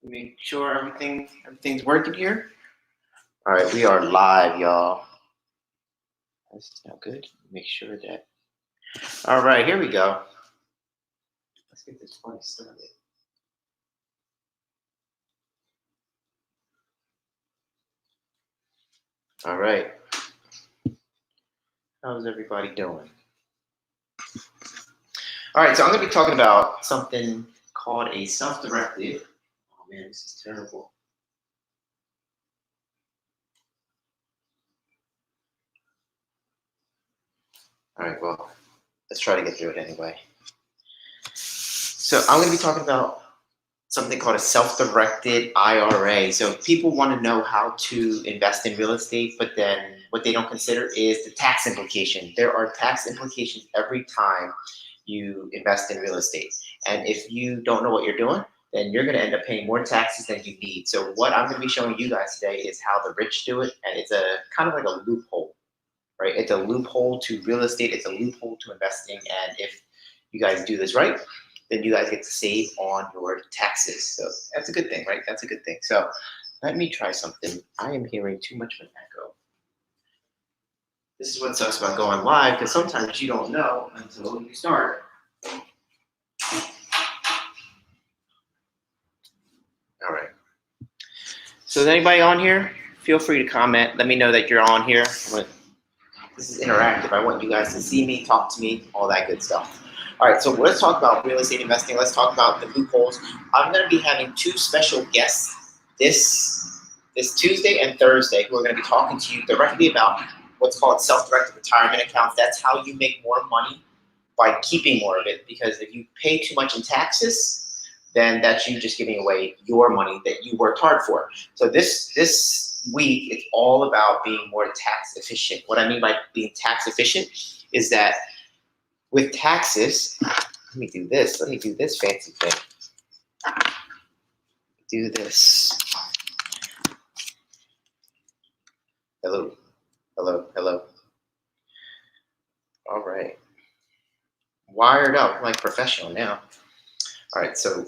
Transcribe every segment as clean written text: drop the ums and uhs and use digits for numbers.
Make sure everything's working here. All right, we are live, y'all. That's not good. Make sure that. All right, here we go. Let's get this party started. All right. How's everybody doing? All right, so I'm going to be talking about something called a self-directed. Oh man, this is terrible. All right, well, let's try to get through it anyway. So I'm going to be talking about something called a self-directed IRA. So people want to know how to invest in real estate, but then what they don't consider is the tax implication. There are tax implications every time you invest in real estate. And if you don't know what you're doing, then you're going to end up paying more taxes than you need. So what I'm going to be showing you guys today is how the rich do it. And it's a kind of like a loophole, right? It's a loophole to real estate. It's a loophole to investing. And if you guys do this right, then you guys get to save on your taxes. So that's a good thing, right? That's a good thing. So let me try something. I am hearing too much of an echo. This is what sucks about going live, because sometimes you don't know until you start. All right. So is anybody on here? Feel free to comment. Let me know that you're on here. This is interactive. I want you guys to see me, talk to me, all that good stuff. All right, so let's talk about real estate investing. Let's talk about the loopholes. I'm going to be having two special guests this Tuesday and Thursday who are going to be talking to you directly about what's called self-directed retirement accounts. That's how you make more money by keeping more of it, because if you pay too much in taxes, then that's you just giving away your money that you worked hard for. So this week, it's all about being more tax efficient. What I mean by being tax efficient is that with taxes, let me do this fancy thing. Do this. Hello. All right. Wired up, I'm like professional now. All right, so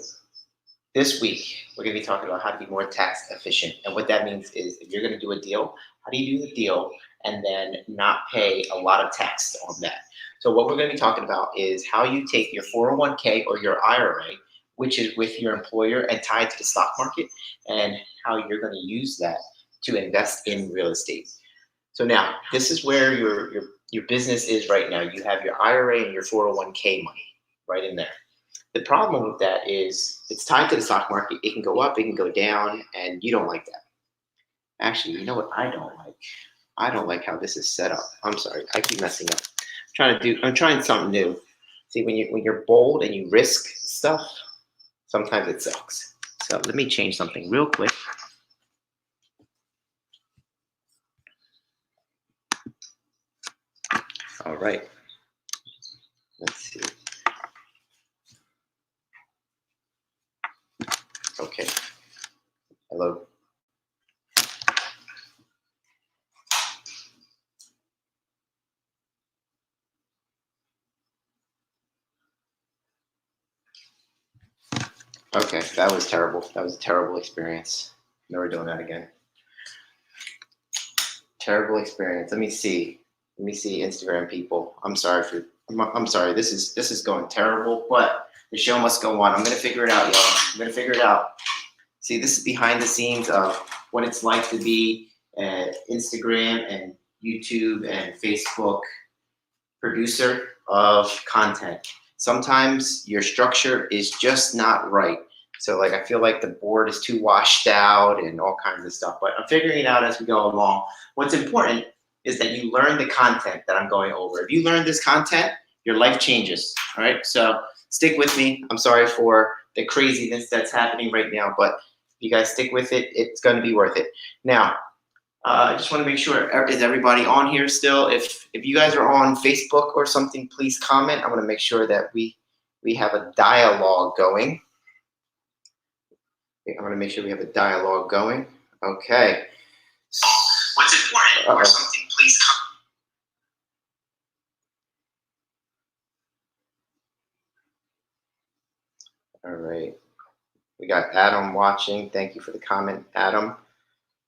this week, we're going to be talking about how to be more tax efficient. And what that means is if you're going to do a deal, how do you do the deal and then not pay a lot of tax on that? So what we're going to be talking about is how you take your 401k or your IRA, which is with your employer and tied to the stock market, and how you're going to use that to invest in real estate. So now, this is where your business is right now. You have your IRA and your 401k money right in there. The problem with that is it's tied to the stock market. It can go up, it can go down, and you don't like that. Actually, you know what I don't like? I don't like how this is set up. I'm sorry, I keep messing up. I'm trying something new. See, when you're bold and you risk stuff, sometimes it sucks. So let me change something real quick. All right. Let's see. Okay. Hello. Okay, that was terrible. That was a terrible experience. Never doing that again. Terrible experience. Let me see Instagram people. I'm sorry. This is going terrible, but the show must go on. I'm gonna figure it out, y'all. I'm gonna figure it out. See, this is behind the scenes of what it's like to be an Instagram and YouTube and Facebook producer of content. Sometimes your structure is just not right. So like, I feel like the board is too washed out and all kinds of stuff, but I'm figuring it out as we go along. What's important is that you learn the content that I'm going over. If you learn this content, your life changes, all right? So stick with me. I'm sorry for the craziness that's happening right now, but if you guys stick with it, it's gonna be worth it. Now, I just want to make sure, is everybody on here still? If you guys are on Facebook or something, please comment. I want to make sure that we have a dialogue going. I want to make sure we have a dialogue going. Okay. What's important or something, please comment. All right. We got Adam watching. Thank you for the comment, Adam.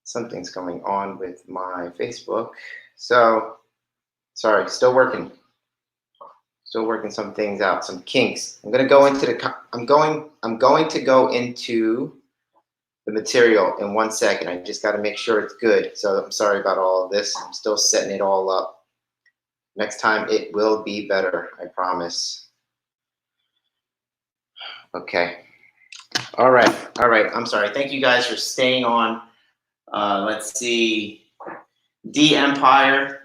Something's going on with my Facebook. So, sorry, still working. Still working some things out, some kinks. I'm going to go into I'm going to go into the material in 1 second. I just got to make sure it's good. So I'm sorry about all of this. I'm still setting it all up. Next time it will be better, I promise. Okay. All right. I'm sorry. Thank you guys for staying on. Let's see. D Empire,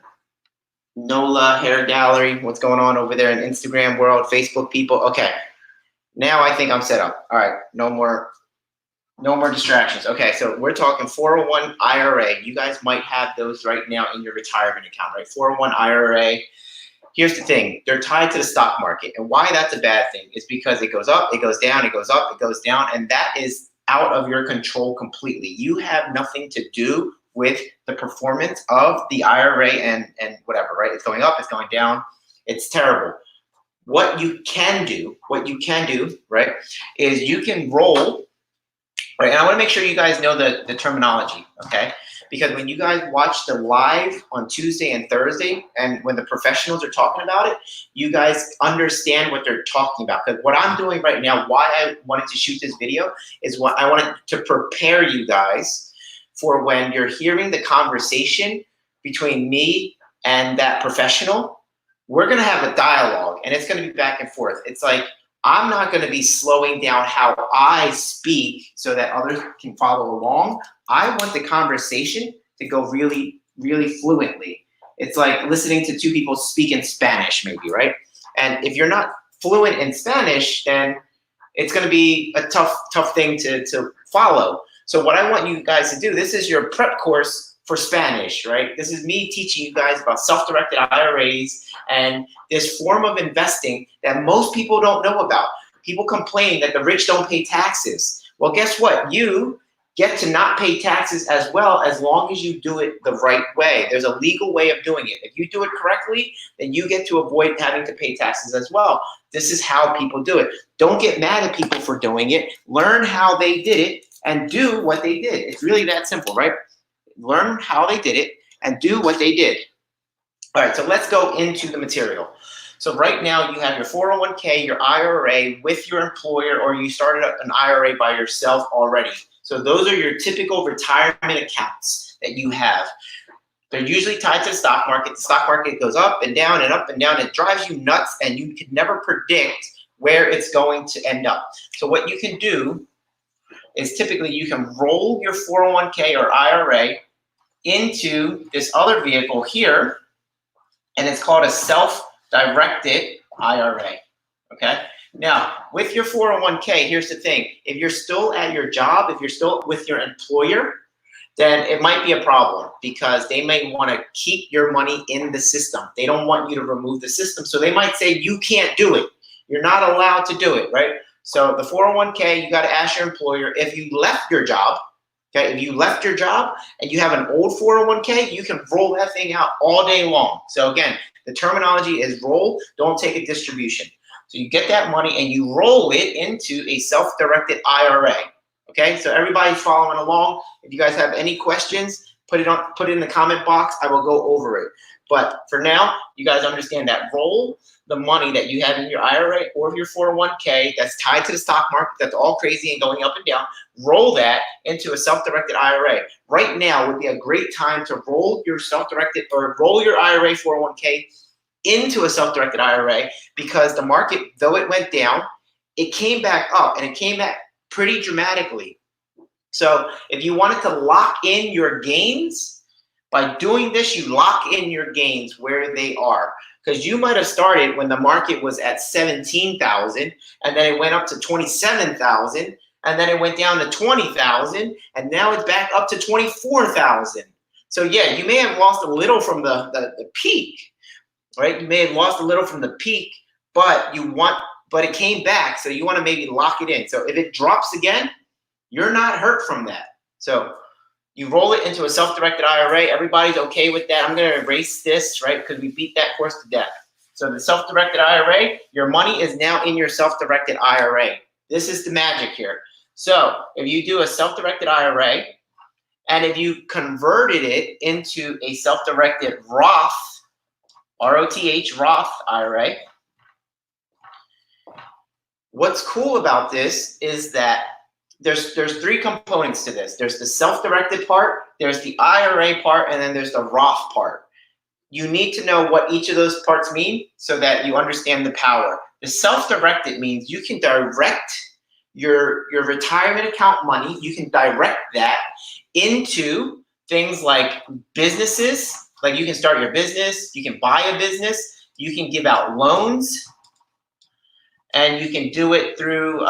Nola Hair Gallery. What's going on over there in Instagram world, Facebook people? Okay. Now I think I'm set up. All right. No more distractions. Okay, so we're talking 401 IRA. You guys might have those right now in your retirement account, right? 401 IRA. Here's the thing. They're tied to the stock market. And why that's a bad thing is because it goes up, it goes down, it goes up, it goes down, and that is out of your control completely. You have nothing to do with the performance of the IRA and whatever, right? It's going up, it's going down. It's terrible. What you can do, right, is you can roll. Right, and I want to make sure you guys know the terminology, okay? Because when you guys watch the live on Tuesday and Thursday, and when the professionals are talking about it, you guys understand what they're talking about. Because what I'm doing right now, why I wanted to shoot this video, is what I wanted to prepare you guys for when you're hearing the conversation between me and that professional. We're going to have a dialogue, and it's going to be back and forth. It's like, I'm not going to be slowing down how I speak so that others can follow along. I want the conversation to go really, really fluently. It's like listening to two people speak in Spanish, maybe, right? And if you're not fluent in Spanish, then it's going to be a tough thing to follow. So what I want you guys to do, this is your prep course for Spanish, right? This is me teaching you guys about self-directed IRAs and this form of investing that most people don't know about. People complain that the rich don't pay taxes. Well, guess what? You get to not pay taxes as well as long as you do it the right way. There's a legal way of doing it. If you do it correctly, then you get to avoid having to pay taxes as well. This is how people do it. Don't get mad at people for doing it. Learn how they did it and do what they did. It's really that simple, right? Learn how they did it and do what they did. All right, so let's go into the material. So right now you have your 401k, your IRA with your employer, or you started an IRA by yourself already. So those are your typical retirement accounts that you have. They're usually tied to the stock market. The stock market goes up and down and up and down. It drives you nuts, and you can never predict where it's going to end up. So what you can do is typically you can roll your 401k or IRA into this other vehicle here, and it's called a self-directed IRA, okay? Now, with your 401k, here's the thing. If you're still at your job, if you're still with your employer, then it might be a problem because they may want to keep your money in the system. They don't want you to remove the system, so they might say you can't do it. You're not allowed to do it, right? So the 401k, you got to ask your employer. If you left your job, okay, if you left your job and you have an old 401k, you can roll that thing out all day long. So again, the terminology is roll, don't take a distribution. So you get that money and you roll it into a self-directed IRA. Okay, so everybody's following along. If you guys have any questions, put it in the comment box. I will go over it. But for now, you guys understand that roll the money that you have in your IRA or your 401k that's tied to the stock market, that's all crazy and going up and down, roll that into a self-directed IRA. Right now would be a great time to roll your self-directed or roll your IRA 401k into a self-directed IRA because the market, though it went down, it came back up, and it came back pretty dramatically. So if you wanted to lock in your gains, by doing this, you lock in your gains where they are. Because you might have started when the market was at 17,000, and then it went up to 27,000, and then it went down to 20,000, and now it's back up to 24,000. So yeah, you may have lost a little from the peak, right? You may have lost a little from the peak, but it came back, so you want to maybe lock it in. So if it drops again, you're not hurt from that. So you roll it into a self-directed IRA. Everybody's okay with that. I'm going to erase this, right, because we beat that horse to death. So the self-directed IRA, your money is now in your self-directed IRA. This is the magic here. So if you do a self-directed IRA, and if you converted it into a self-directed Roth, R-O-T-H, Roth IRA, what's cool about this is that there's three components to this. There's the self-directed part, there's the IRA part, and then there's the Roth part. You need to know what each of those parts mean so that you understand the power. The self-directed means you can direct your retirement account money, you can direct that into things like businesses, like you can start your business, you can buy a business, you can give out loans, and you can do it through,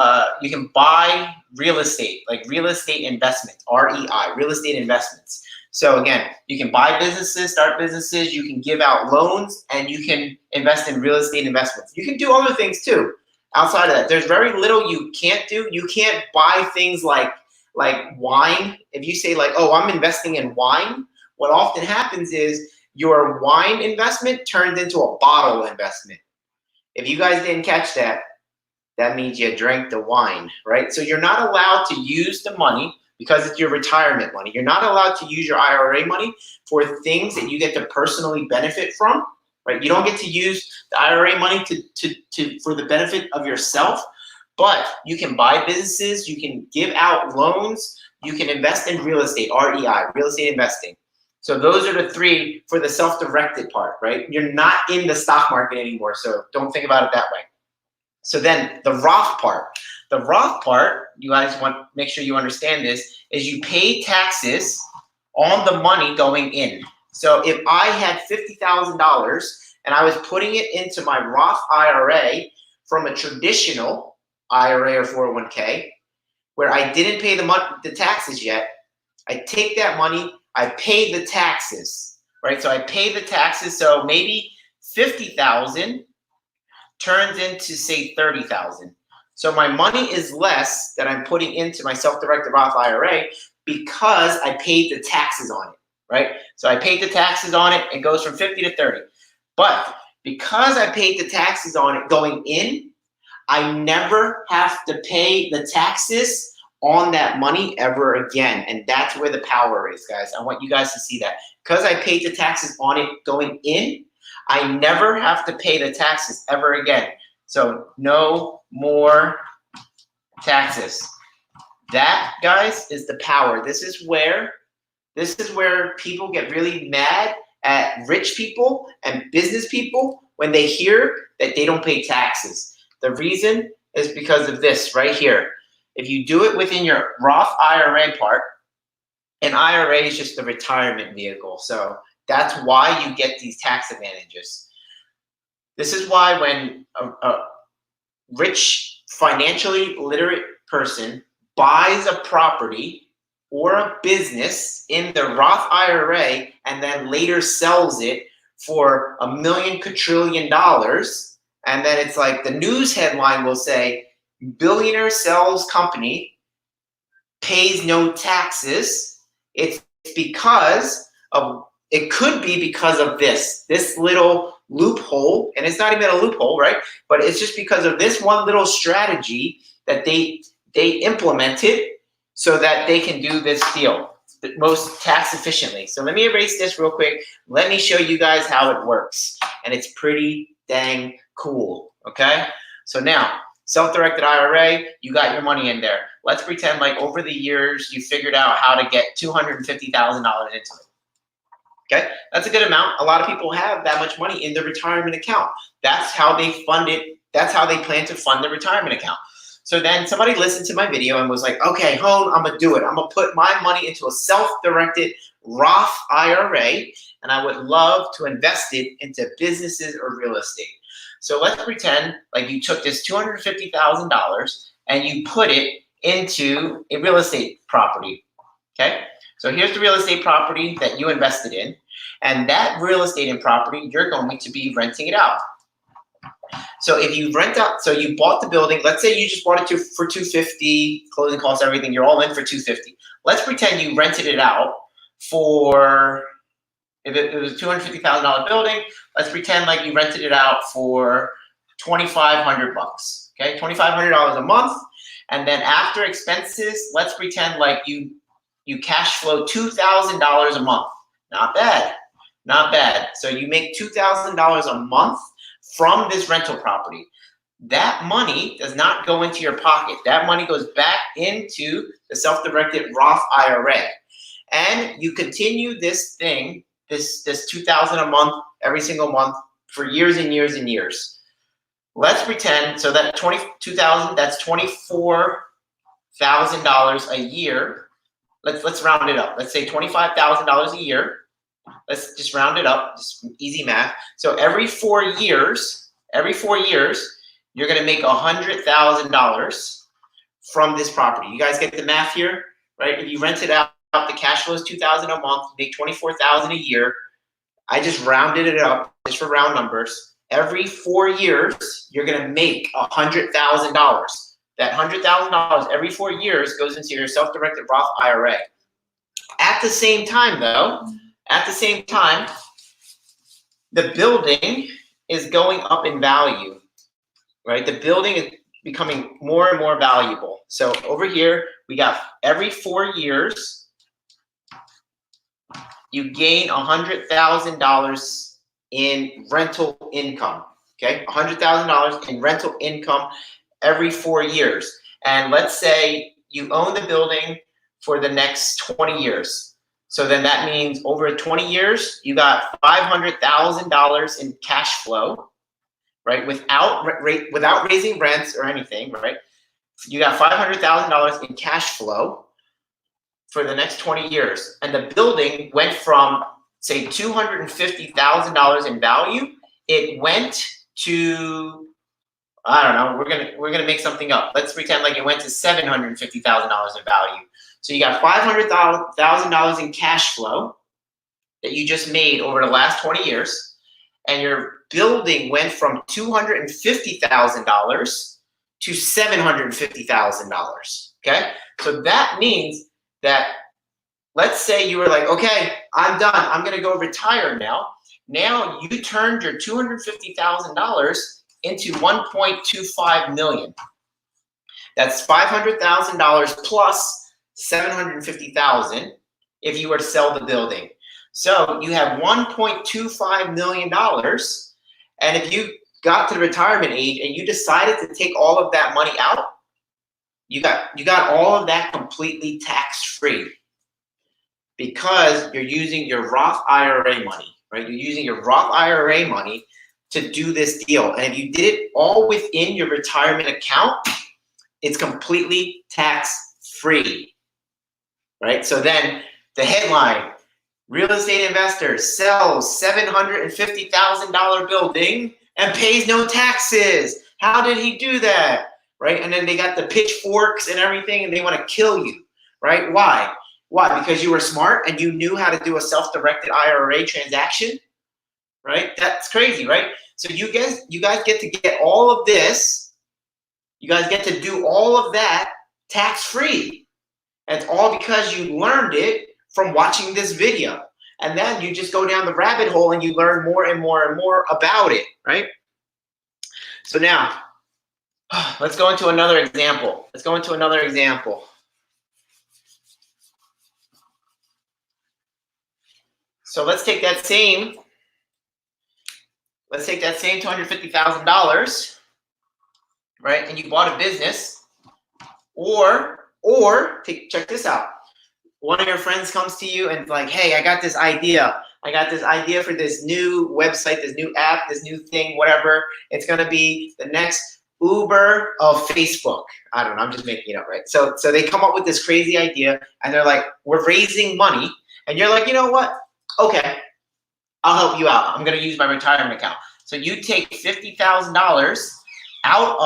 you can buy real estate, like real estate investments, REI, real estate investments. So again, you can buy businesses, start businesses, you can give out loans, and you can invest in real estate investments. You can do other things too. Outside of that, there's very little you can't do. You can't buy things like wine. If you say like, oh, I'm investing in wine, what often happens is your wine investment turns into a bottle investment. If you guys didn't catch that, that means you drank the wine, right? So you're not allowed to use the money because it's your retirement money. You're not allowed to use your IRA money for things that you get to personally benefit from, right? You don't get to use the IRA money for the benefit of yourself, but you can buy businesses, you can give out loans, you can invest in real estate, REI, real estate investing. So those are the three for the self-directed part, right? You're not in the stock market anymore, so don't think about it that way. So then the Roth part. The Roth part, you guys want to make sure you understand this, is you pay taxes on the money going in. So if I had $50,000 and I was putting it into my Roth IRA from a traditional IRA or 401k, where I didn't pay the taxes yet, I take that money, I pay the taxes, right? So I pay the taxes, so maybe 50,000 turns into, say, 30,000. So my money is less that I'm putting into my self-directed Roth IRA because I paid the taxes on it, right? So I paid the taxes on it, it goes from 50 to 30. But because I paid the taxes on it going in, I never have to pay the taxes on that money ever again. And that's where the power is, guys. I want you guys to see that. Because I paid the taxes on it going in, I never have to pay the taxes ever again. So no more taxes. That, guys, is the power. This is where people get really mad at rich people and business people when they hear that they don't pay taxes. The reason is because of this right here. If you do it within your Roth IRA part, an IRA is just a retirement vehicle. So that's why you get these tax advantages. This is why when a rich, financially literate person buys a property or a business in the Roth IRA and then later sells it for $1 million quadrillion, and then it's like the news headline will say, billionaire sells company, pays no taxes. It's because of, it could be because of this little loophole, and it's not even a loophole, right? But it's just because of this one little strategy that they implemented so that they can do this deal the most tax efficiently. So let me erase this real quick. Let me show you guys how it works, and it's pretty dang cool, okay? So now, self-directed IRA, you got your money in there. Let's pretend like over the years you figured out how to get $250,000 into it. Okay, that's a good amount. A lot of people have that much money in the retirement account. That's how they fund it. That's how they plan to fund the retirement account. So then somebody listened to my video and was like, okay, Hone, I'm gonna do it. I'm gonna put my money into a self-directed Roth IRA, and I would love to invest it into businesses or real estate. So let's pretend like you took this $250,000 and you put it into a real estate property, okay? So here's the real estate property that you invested in, and that real estate and property, you're going to be renting it out. So if you rent out, so you bought the building, let's say you just bought it for $250, closing costs, everything, you're all in for $250. Let's pretend you rented it out for, if it was a $250,000 building, let's pretend like you rented it out for $2,500, okay? $2,500 a month, And then after expenses, let's pretend like you cash flow $2,000 a month. Not bad, not bad. So you make $2,000 a month from this rental property. That money does not go into your pocket. That money goes back into the self-directed Roth IRA. And you continue this thing, this $2,000 a month, every single month for years and years and years. Let's pretend, so that $22,000, that's $24,000 a year. Let's round it up. Let's say $25,000 a year. Let's just round it up, just easy math. So every 4 years, you're gonna make $100,000 from this property. You guys get the math here, right? If you rent it out, the cash flow is $2,000 a month, you make $24,000 a year. I just rounded it up just for round numbers. Every 4 years, you're gonna make $100,000. That $100,000 every 4 years goes into your self-directed Roth IRA. At the same time, though, the building is going up in value, right? The building is becoming more and more valuable. So over here, we got every 4 years, you gain $100,000 in rental income, okay? $100,000 in rental income every 4 years. And let's say you own the building for the next 20 years. So then that means over 20 years, you got $500,000 in cash flow, right? Without raising rents or anything, right? You got $500,000 in cash flow for the next 20 years. And the building went from, say, $250,000 in value. It went to, I don't know, we're gonna make something up. Let's pretend like it went to $750,000 in value. So you got $500,000 in cash flow that you just made over the last 20 years, and your building went from $250,000 to $750,000. Okay, so that means that, let's say you were like, okay, I'm done. I'm gonna go retire now. Now you turned your $250,000 into $1.25 million. That's $500,000 plus $750,000 if you were to sell the building. So you have $1.25 million. And if you got to the retirement age and you decided to take all of that money out, you got all of that completely tax-free because you're using your Roth IRA money, right? You're using your Roth IRA money to do this deal. And if you did it all within your retirement account, it's completely tax-free, right? So then the headline, real estate investor sells $750,000 building and pays no taxes. How did he do that, right? And then they got the pitchforks and everything and they want to kill you, right? Why? Why? Because you were smart and you knew how to do a self-directed IRA transaction, right? That's crazy, right? So you guys get to get all of this. You guys get to do all of that tax-free. And it's all because you learned it from watching this video. And then you just go down the rabbit hole and you learn more and more and more about it, right? So now, let's go into another example. So let's take that same $250,000, right? And you bought a business, or check this out. One of your friends comes to you and like, hey, I got this idea for this new website, this new app, this new thing, whatever. It's gonna be the next Uber of Facebook. I don't know, I'm just making it up, right? So they come up with this crazy idea and they're like, we're raising money. And you're like, you know what? Okay, I'll help you out. I'm gonna use my retirement account. So you take $50,000 out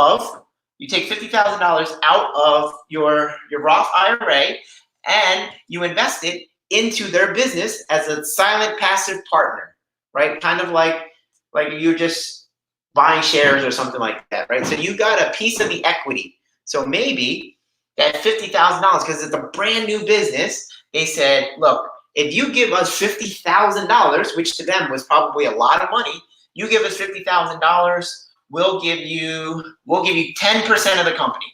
of your Roth IRA and you invest it into their business as a silent passive partner, right? Kind of like you're just buying shares or something like that, right? So you got a piece of the equity. So maybe that $50,000, because it's a brand new business, they said, look, if you give us $50,000, which to them was probably a lot of money, you give us $50,000, we'll give you 10% of the company.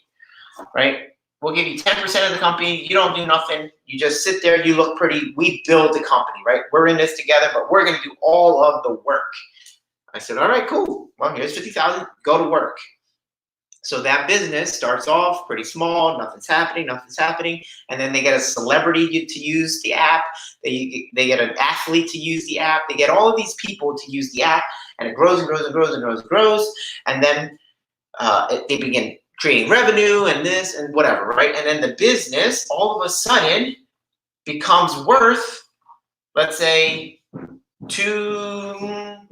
right? We'll give you 10% of the company. You don't do nothing. You just sit there. You look pretty. We build the company, right? We're in this together, but we're going to do all of the work. I said, all right, cool. Well, here's 50,000. Go to work. So that business starts off pretty small. Nothing's happening. And then they get a celebrity to use the app. They get an athlete to use the app. They get all of these people to use the app, and it grows and grows and grows and grows and grows. And then they begin creating revenue and this and whatever, right? And then the business all of a sudden becomes worth, let's say, $2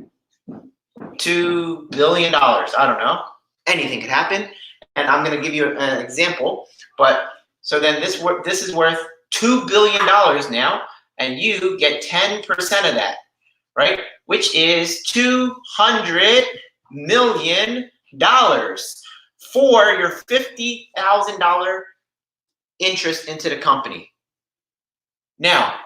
billion. I don't know. Anything could happen. And I'm going to give you an example. But so then this is worth $2 billion now, and you get 10% of that, right? Which is $200 million for your $50,000 interest into the company. Now,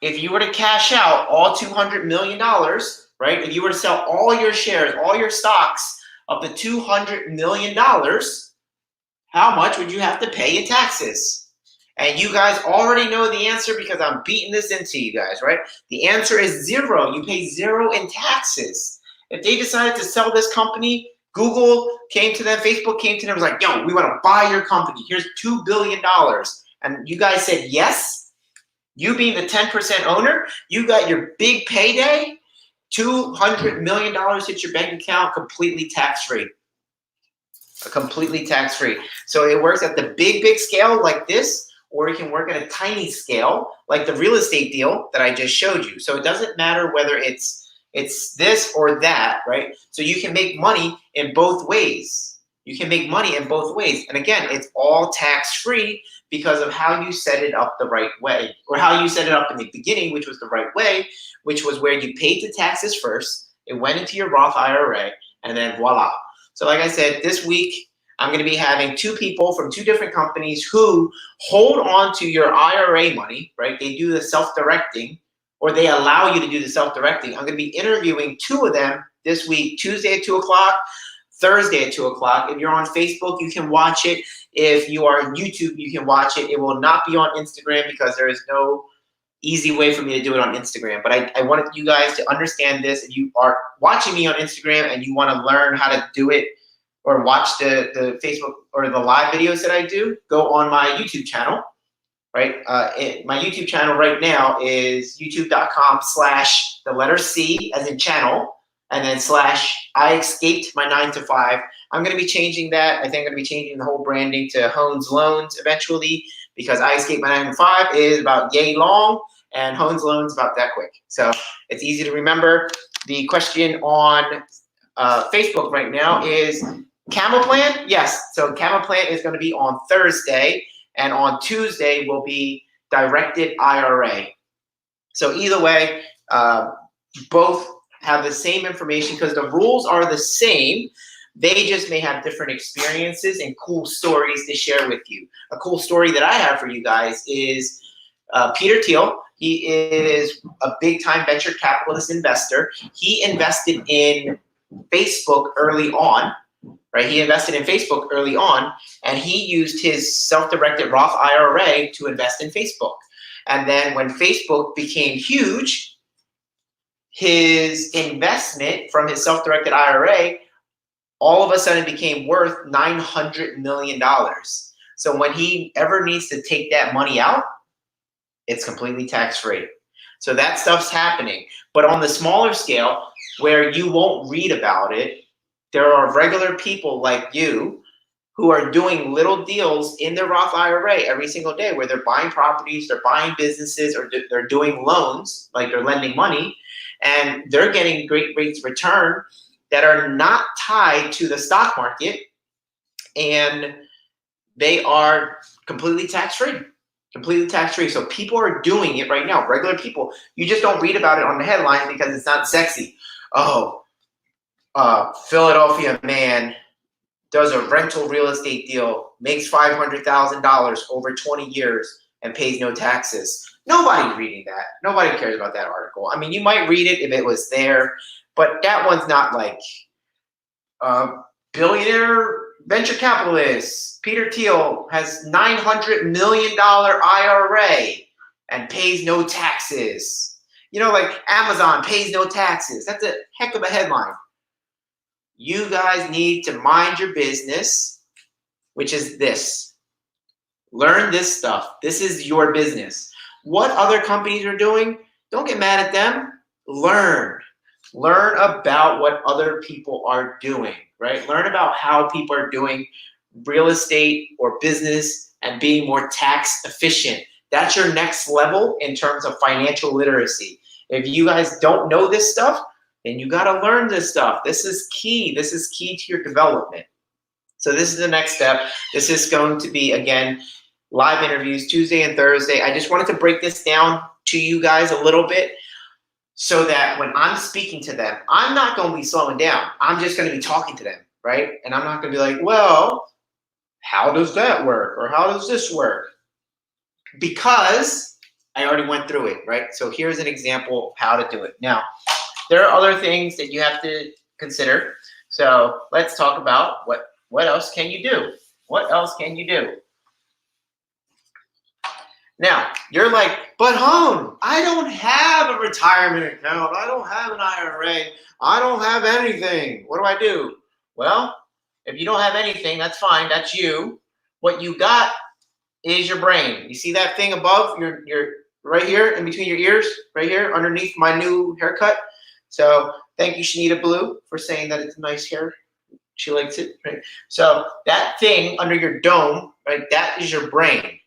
if you were to cash out all $200 million, right? If you were to sell all your shares, all your stocks of the $200 million, how much would you have to pay in taxes? And you guys already know the answer because I'm beating this into you guys, right? The answer is zero. You pay zero in taxes. If they decided to sell this company, Google came to them, Facebook came to them, was like, yo, we want to buy your company. Here's $2 billion. And you guys said yes. You being the 10% owner, you got your big payday, $200 million hits your bank account completely tax-free. Completely tax-free. So it works at the big scale like this, or it can work at a tiny scale like the real estate deal that I just showed you. So it doesn't matter whether it's this or that, right? So you can make money in both ways. You can make money in both ways. And again, it's all tax-free because of how you set it up the right way, or how you set it up in the beginning, which was the right way, which was where you paid the taxes first, it went into your Roth IRA, and then voila. So like I said, this week, I'm going to be having two people from two different companies who hold on to your IRA money, right? They do the self-directing, or they allow you to do the self-directing. I'm going to be interviewing two of them this week, Tuesday at 2 o'clock, Thursday at 2 o'clock. If you're on Facebook, you can watch it. If you are on YouTube, you can watch it. It will not be on Instagram because there is no easy way for me to do it on Instagram. But I wanted you guys to understand this. If you are watching me on Instagram and you want to learn how to do it or watch the Facebook or the live videos that I do, go on my YouTube channel, right? My YouTube channel right now is youtube.com/C as in channel, and then / I escaped my 9 to 5. I'm going to be changing that. I think I'm going to be changing the whole branding to Hones Loans eventually, because I escaped my 9 to 5 is about yay long, and Hones Loans about that quick. So it's easy to remember. The question on Facebook right now is Camel Plan. Yes, so Camel Plan is going to be on Thursday, and on Tuesday will be Directed IRA. So either way, both have the same information because the rules are the same. They just may have different experiences and cool stories to share with you. A cool story that I have for you guys is Peter Thiel. He is a big-time venture capitalist investor. He invested in Facebook early on, right? He invested in Facebook early on, and he used his self-directed Roth IRA to invest in Facebook. And then when Facebook became huge, his investment from his self-directed IRA all of a sudden became worth $900 million. So when he ever needs to take that money out, it's completely tax-free. So that stuff's happening. But on the smaller scale, where you won't read about it, there are regular people like you who are doing little deals in their Roth IRA every single day, where they're buying properties, they're buying businesses, or they're doing loans, like they're lending money, and they're getting great rates of return that are not tied to the stock market, and they are completely tax-free. Completely tax-free. So people are doing it right now, regular people. You just don't read about it on the headlines because it's not sexy. Oh, Philadelphia man does a rental real estate deal, makes $500,000 over 20 years, and pays no taxes. Nobody's reading that. Nobody cares about that article. I mean, you might read it if it was there, but that one's not like billionaire venture capitalists. Peter Thiel has $900 million IRA and pays no taxes. You know, like Amazon pays no taxes. That's a heck of a headline. You guys need to mind your business, which is this. Learn this stuff. This is your business. What other companies are doing, don't get mad at them. Learn. Learn about what other people are doing, right? Learn about how people are doing real estate or business and being more tax efficient. That's your next level in terms of financial literacy. If you guys don't know this stuff, then you got to learn this stuff. This is key. This is key to your development. So this is the next step. This is going to be, again, live interviews Tuesday and Thursday. I just wanted to break this down to you guys a little bit so that when I'm speaking to them, I'm not going to be slowing down. I'm just going to be talking to them, right? And I'm not going to be like, well, how does that work? Or how does this work? Because I already went through it, right? So here's an example of how to do it. Now, there are other things that you have to consider. So let's talk about what else can you do? What else can you do? Now, you're like, but hon, I don't have a retirement account. I don't have an IRA. I don't have anything. What do I do? Well, if you don't have anything, that's fine. That's you. What you got is your brain. You see that thing above your right here in between your ears, right here underneath my new haircut? So thank you, Shanita Blue, for saying that it's a nice hair. She likes it, right? So that thing under your dome, right, that is your brain.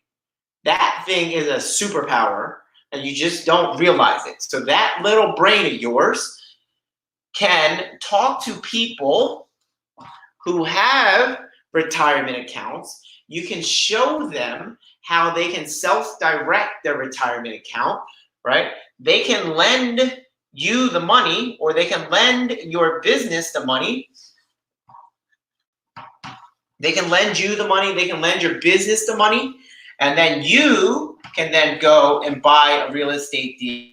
That thing is a superpower, and you just don't realize it. So that little brain of yours can talk to people who have retirement accounts. You can show them how they can self-direct their retirement account, right? They can lend you the money, or they can lend your business the money. They can lend you the money. They can lend your business the money. And then you can then go and buy a real estate deal.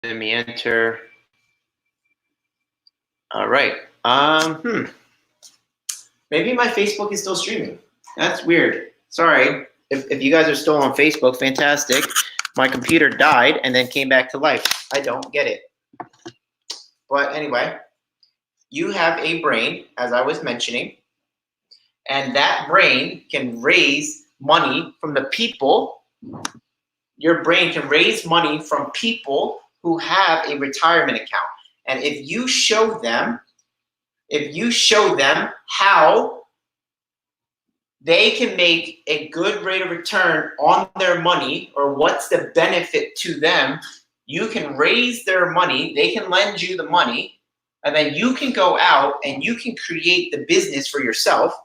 Let me enter. All right. Maybe my Facebook is still streaming. That's weird. Sorry. If you guys are still on Facebook, fantastic. My computer died and then came back to life. I don't get it. But anyway, you have a brain, as I was mentioning, and that brain can raise money from the people. Your brain can raise money from people who have a retirement account. And if you show them how they can make a good rate of return on their money, or what's the benefit to them, you can raise their money, they can lend you the money, and then you can go out and you can create the business for yourself,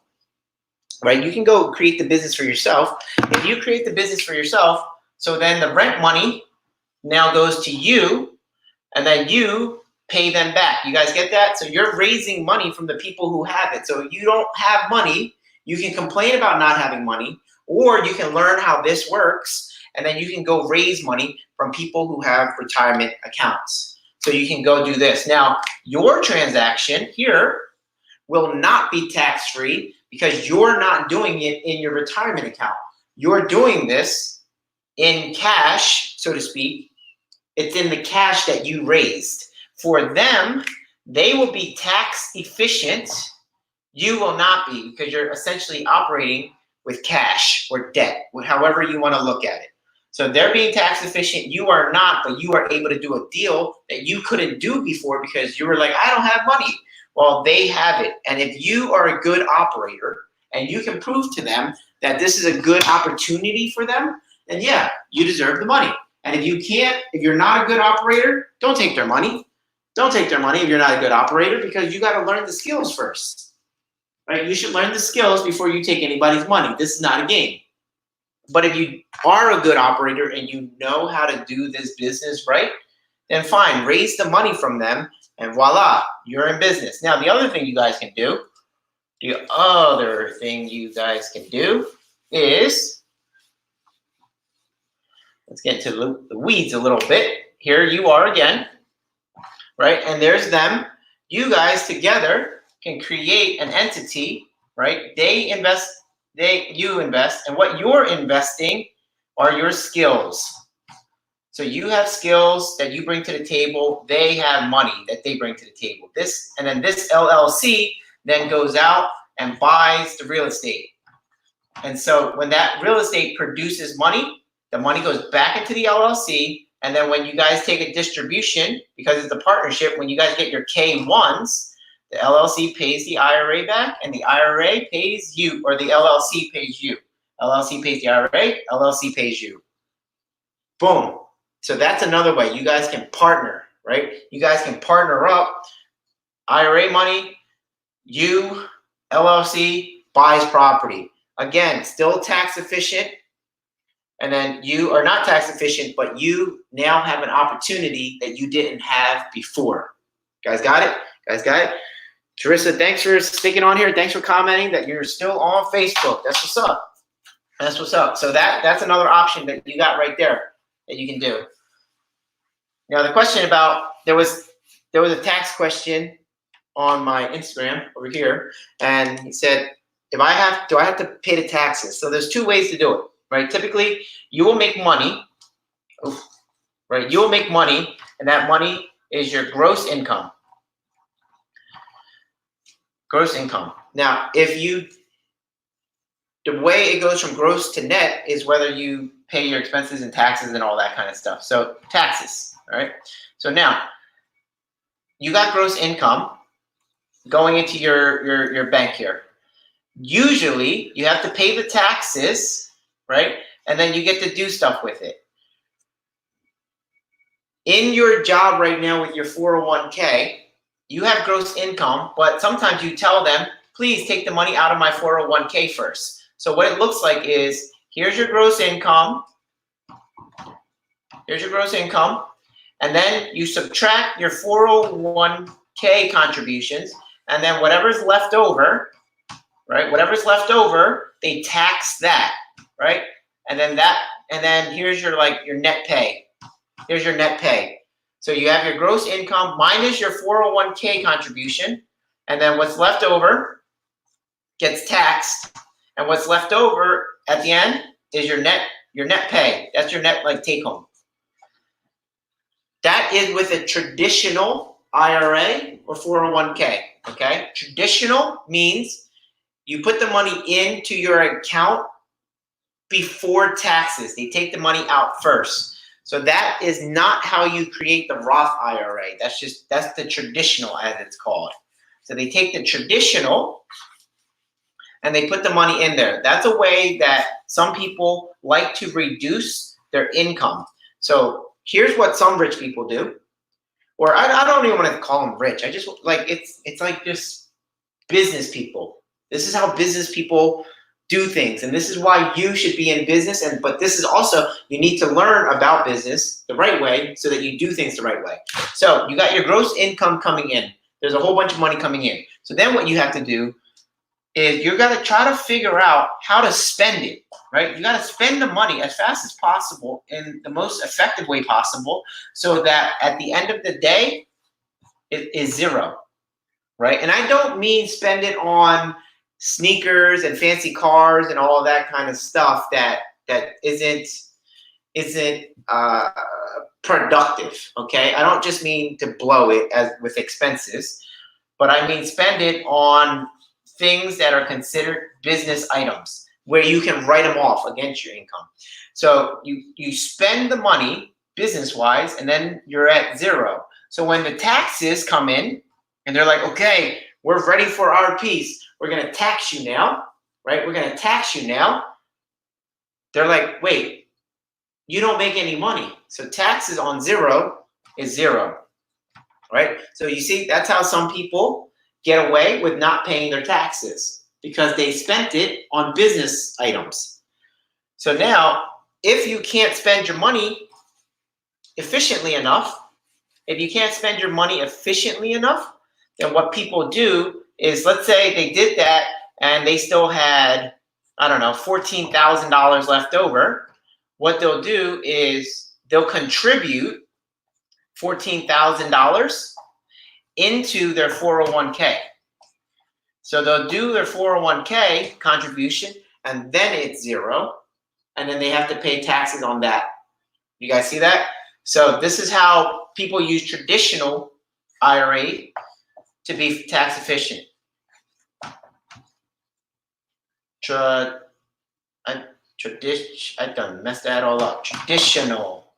right? You can go create the business for yourself. If you create the business for yourself, so then the rent money now goes to you, and then you pay them back. You guys get that? So you're raising money from the people who have it. So if you don't have money, you can complain about not having money, or you can learn how this works, and then you can go raise money from people who have retirement accounts. So you can go do this. Now, your transaction here will not be tax-free because you're not doing it in your retirement account. You're doing this in cash, so to speak. It's in the cash that you raised. For them, they will be tax efficient. You will not be, because you're essentially operating with cash or debt, however you want to look at it. So they're being tax efficient. You are not, but you are able to do a deal that you couldn't do before because you were like, I don't have money. Well, they have it. And if you are a good operator and you can prove to them that this is a good opportunity for them, then yeah, you deserve the money. And if you can't, if you're not a good operator, don't take their money. Don't take their money if you're not a good operator, because you got to learn the skills first, right? You should learn the skills before you take anybody's money. This is not a game. But if you are a good operator and you know how to do this business right, then fine, raise the money from them and voila, you're in business. Now, the other thing you guys can do, is, let's get into the weeds a little bit. Here you are again, right? And there's them. You guys together can create an entity, right? They invest, you invest, and what you're investing are your skills. So you have skills that you bring to the table. They have money that they bring to the table. This, and then this LLC then goes out and buys the real estate. And so when that real estate produces money, the money goes back into the LLC. And then when you guys take a distribution, because it's a partnership, when you guys get your K1s, the LLC pays the IRA back, and the IRA pays you, or the LLC pays you. LLC pays the IRA, LLC pays you. Boom. So that's another way you guys can partner, right? You guys can partner up. IRA money, you, LLC, buys property. Again, still tax efficient. And then you are not tax efficient, but you now have an opportunity that you didn't have before. Guys got it? Guys got it? Teresa, thanks for sticking on here. Thanks for commenting that you're still on Facebook. That's what's up. That's what's up. So that's another option that you got right there that you can do. Now the question about, there was a tax question on my Instagram over here, and he said, do I have to pay the taxes? So there's two ways to do it, right? Typically, you will make money, right? You will make money, and that money is your gross income. Gross income. Now, the way it goes from gross to net is whether you pay your expenses and taxes and all that kind of stuff. So taxes, all right? So now, you got gross income going into your bank here. Usually, you have to pay the taxes, right? And then you get to do stuff with it. In your job right now with your 401k, you have gross income, but sometimes you tell them, please take the money out of my 401k first. So what it looks like is, here's your gross income. Here's your gross income. And then you subtract your 401k contributions, and then whatever's left over, right? Whatever's left over, they tax that, right? And then here's your net pay. Here's your net pay. So you have your gross income minus your 401k contribution, and then what's left over gets taxed, and what's left over at the end is your net pay. That's your net take home. That is with a traditional IRA or 401k, okay? Traditional means you put the money into your account before taxes. They take the money out first. So that is not how you create the Roth IRA. That's the traditional, as it's called. So they take the traditional and they put the money in there. That's a way that some people like to reduce their income. So here's what some rich people do. Or I don't even want to call them rich. I just it's like just business people. This is how business people do things. And this is why you should be in business. But this is also, you need to learn about business the right way so that you do things the right way. So you got your gross income coming in. There's a whole bunch of money coming in. So then what you have to do is you're going to try to figure out how to spend it, right? You got to spend the money as fast as possible in the most effective way possible so that at the end of the day, it is zero, right? And I don't mean spend it on sneakers and fancy cars and all that kind of stuff that isn't productive, okay? I don't just mean to blow it as with expenses, but I mean spend it on things that are considered business items where you can write them off against your income. So you spend the money business-wise and then you're at zero. So when the taxes come in and they're like, okay, we're ready for our piece. We're going to tax you now, right? We're going to tax you now. They're like, wait, you don't make any money. So taxes on zero is zero, right? So you see, that's how some people get away with not paying their taxes because they spent it on business items. So now, if you can't spend your money efficiently enough, then what people do is, let's say they did that and they still had, I don't know, $14,000 left over. What they'll do is they'll contribute $14,000 into their 401k. So they'll do their 401k contribution and then it's zero. And then they have to pay taxes on that. You guys see that? So this is how people use traditional IRA to be tax efficient. I done messed that all up. Traditional.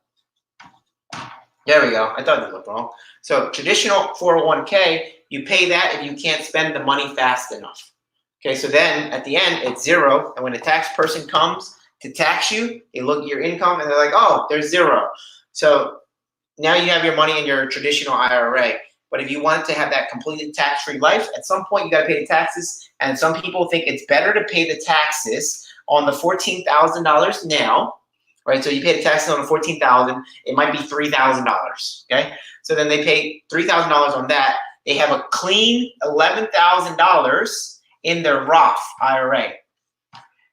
There we go. I thought it looked wrong. So traditional 401k, you pay that if you can't spend the money fast enough. Okay, so then at the end, it's zero. And when the tax person comes to tax you, they look at your income and they're like, oh, there's zero. So now you have your money in your traditional IRA. But if you want to have that completely tax-free life, at some point you got to pay the taxes. And some people think it's better to pay the taxes on the $14,000 now, right? So you pay the taxes on the $14,000. It might be $3,000. Okay, so then they pay $3,000 on that. They have a clean $11,000 in their Roth IRA.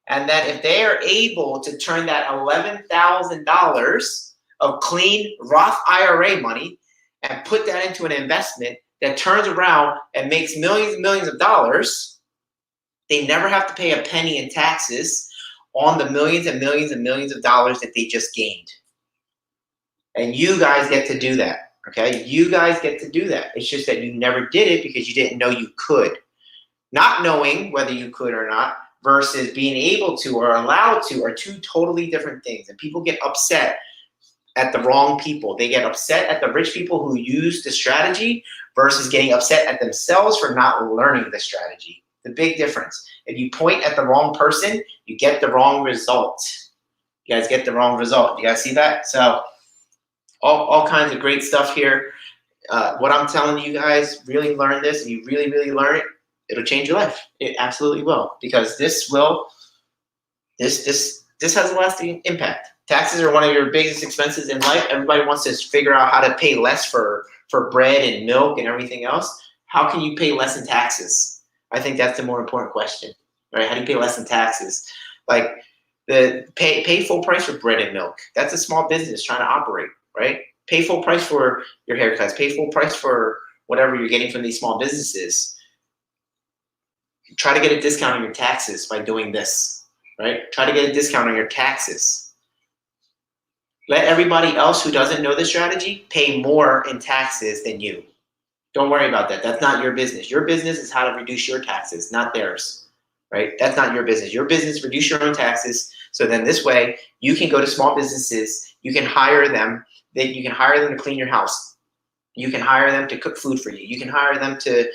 And then if they are able to turn that $11,000 of clean Roth IRA money and put that into an investment that turns around and makes millions and millions of dollars, they never have to pay a penny in taxes on the millions and millions and millions of dollars that they just gained. And you guys get to do that, okay? You guys get to do that. It's just that you never did it because you didn't know you could. Not knowing whether you could or not versus being able to or allowed to are two totally different things. And people get upset at the wrong people. They get upset at the rich people who use the strategy versus getting upset at themselves for not learning the strategy. The big difference. If you point at the wrong person, you get the wrong result. You guys get the wrong result. You guys see that? So all kinds of great stuff here. What I'm telling you guys, really learn this, and you really, really learn it, it'll change your life. It absolutely will, because this has a lasting impact. Taxes are one of your biggest expenses in life. Everybody wants to figure out how to pay less for bread and milk and everything else. How can you pay less in taxes? I think that's the more important question, right? How do you pay less in taxes? Like pay full price for bread and milk. That's a small business trying to operate, right? Pay full price for your haircuts. Pay full price for whatever you're getting from these small businesses. Try to get a discount on your taxes by doing this, right? Try to get a discount on your taxes. Let everybody else who doesn't know the strategy pay more in taxes than you. Don't worry about that. That's not your business. Your business is how to reduce your taxes, not theirs, right? That's not your business. Your business, reduce your own taxes. So then this way, you can go to small businesses. You can hire them. You can hire them to clean your house. You can hire them to cook food for you. You can hire them to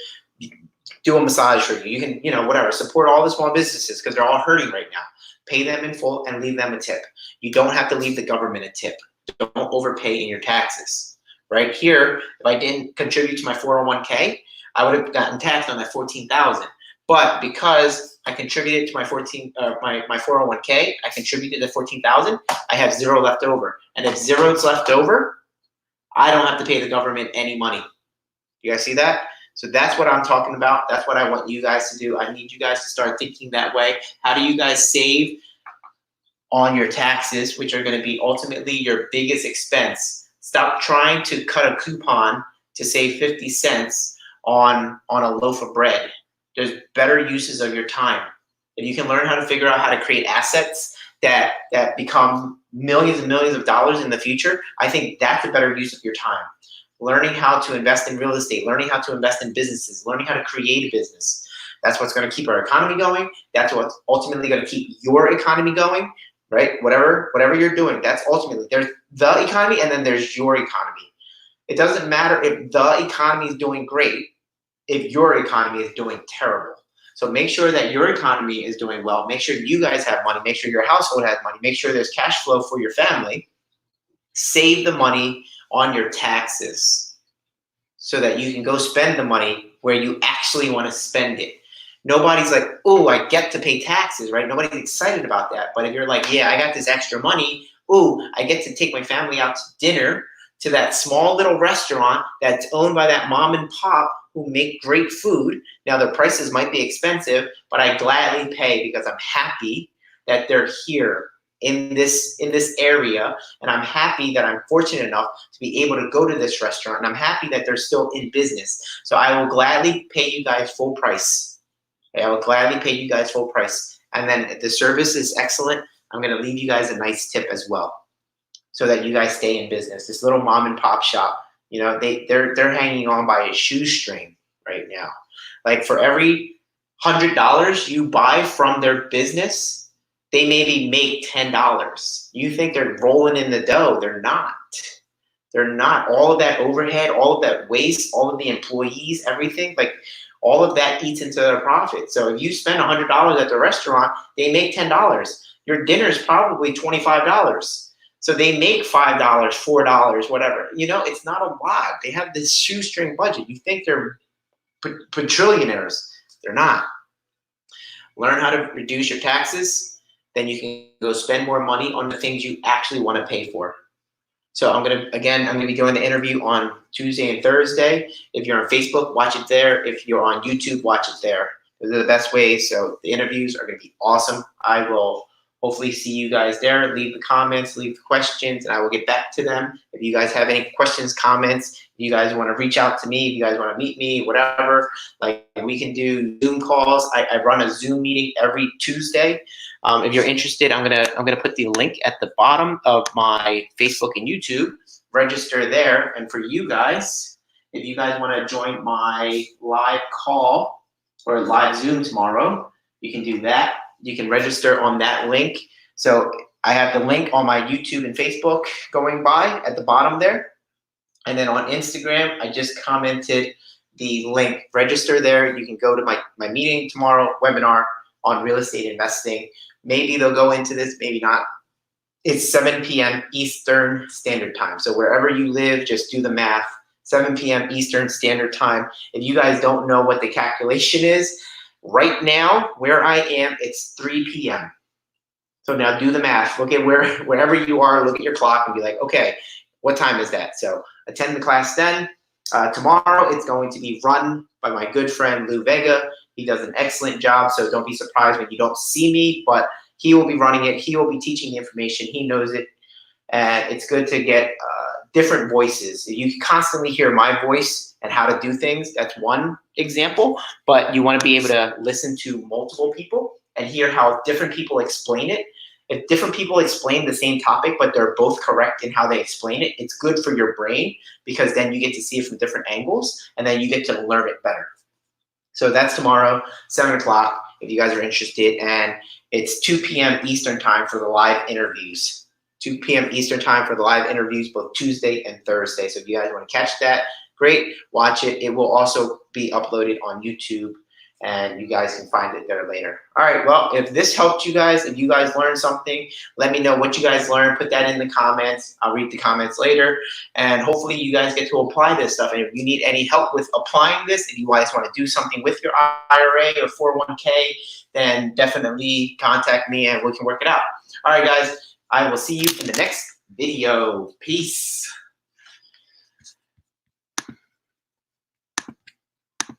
do a massage for you. You can, whatever, support all the small businesses because they're all hurting right now. Pay them in full and leave them a tip. You don't have to leave the government a tip. Don't overpay in your taxes. Right here, if I didn't contribute to my 401k, I would have gotten taxed on that $14,000. But because I contributed to my 401k, I contributed to 14,000. I have zero left over, and if zero is left over, I don't have to pay the government any money. You guys see that? So that's what I'm talking about. That's what I want you guys to do. I need you guys to start thinking that way. How do you guys save on your taxes, which are going to be ultimately your biggest expense? Stop trying to cut a coupon to save 50 cents on a loaf of bread. There's better uses of your time. If you can learn how to figure out how to create assets that become millions and millions of dollars in the future, I think that's a better use of your time. Learning how to invest in real estate, learning how to invest in businesses, learning how to create a business. That's what's going to keep our economy going. That's what's ultimately going to keep your economy going, right? Whatever you're doing, that's ultimately, there's the economy and then there's your economy. It doesn't matter if the economy is doing great if your economy is doing terrible. So make sure that your economy is doing well. Make sure you guys have money. Make sure your household has money. Make sure there's cash flow for your family. Save the money on your taxes so that you can go spend the money where you actually want to spend it. Nobody's like, oh, I get to pay taxes, right? Nobody's excited about that. But if you're like, yeah, I got this extra money, oh, I get to take my family out to dinner to that small little restaurant that's owned by that mom and pop who make great food. Now their prices might be expensive, but I gladly pay because I'm happy that they're here in this area, and I'm happy that I'm fortunate enough to be able to go to this restaurant, and I'm happy that they're still in business. So I will gladly pay you guys full price. Okay, I will gladly pay you guys full price. And then if the service is excellent, I'm gonna leave you guys a nice tip as well, so that you guys stay in business. This little mom and pop shop, you know, they're hanging on by a shoestring right now. Like for every $100 you buy from their business, they maybe make $10. You think they're rolling in the dough. They're not. They're not. All of that overhead, all of that waste, all of the employees, everything, like all of that eats into their profit. So if you spend $100 at the restaurant, they make $10. Your dinner is probably $25. So they make $5, $4, whatever. You know, it's not a lot. They have this shoestring budget. You think they're quadrillionaires. They're not. Learn how to reduce your taxes. Then you can go spend more money on the things you actually want to pay for. So I'm going to be doing the interview on Tuesday and Thursday. If you're on Facebook, watch it there. If you're on YouTube, watch it there. Those are the best ways. So the interviews are going to be awesome. I will hopefully see you guys there. Leave the comments, leave the questions, and I will get back to them. If you guys have any questions, comments, if you guys want to reach out to me, if you guys want to meet me, whatever, like we can do Zoom calls. I run a Zoom meeting every Tuesday. If you're interested, I'm gonna put the link at the bottom of my Facebook and YouTube. Register there. And for you guys, if you guys want to join my live call or live Zoom tomorrow, you can do that. You can register on that link. So I have the link on my YouTube and Facebook going by at the bottom there. And then on Instagram, I just commented the link. Register there. You can go to my meeting tomorrow, webinar on real estate investing. Maybe they'll go into this, maybe not. It's 7 p.m. Eastern Standard Time. So wherever you live, just do the math. 7 p.m. Eastern Standard Time. If you guys don't know what the calculation is, right now, where I am, it's 3 p.m. So now do the math. Look at wherever you are, look at your clock and be like, okay, what time is that? So attend the class then. Tomorrow, it's going to be run by my good friend, Lou Vega. He does an excellent job, so don't be surprised when you don't see me, but he will be running it. He will be teaching the information. He knows it, and it's good to get different voices. You can constantly hear my voice and how to do things. That's one example, but you want to be able to listen to multiple people and hear how different people explain it. If different people explain the same topic, but they're both correct in how they explain it, it's good for your brain because then you get to see it from different angles, and then you get to learn it better. So that's tomorrow, 7 o'clock, if you guys are interested. And it's 2 p.m. Eastern Time for the live interviews. 2 p.m. Eastern Time for the live interviews, both Tuesday and Thursday. So if you guys want to catch that, great, watch it. It will also be uploaded on YouTube and you guys can find it there later. All right, well, if this helped you guys, if you guys learned something, let me know what you guys learned. Put that in the comments. I'll read the comments later, and hopefully you guys get to apply this stuff. And if you need any help with applying this, if you guys want to do something with your IRA or 401k, then definitely contact me and we can work it out. All right, guys, I will see you in the next video. Peace.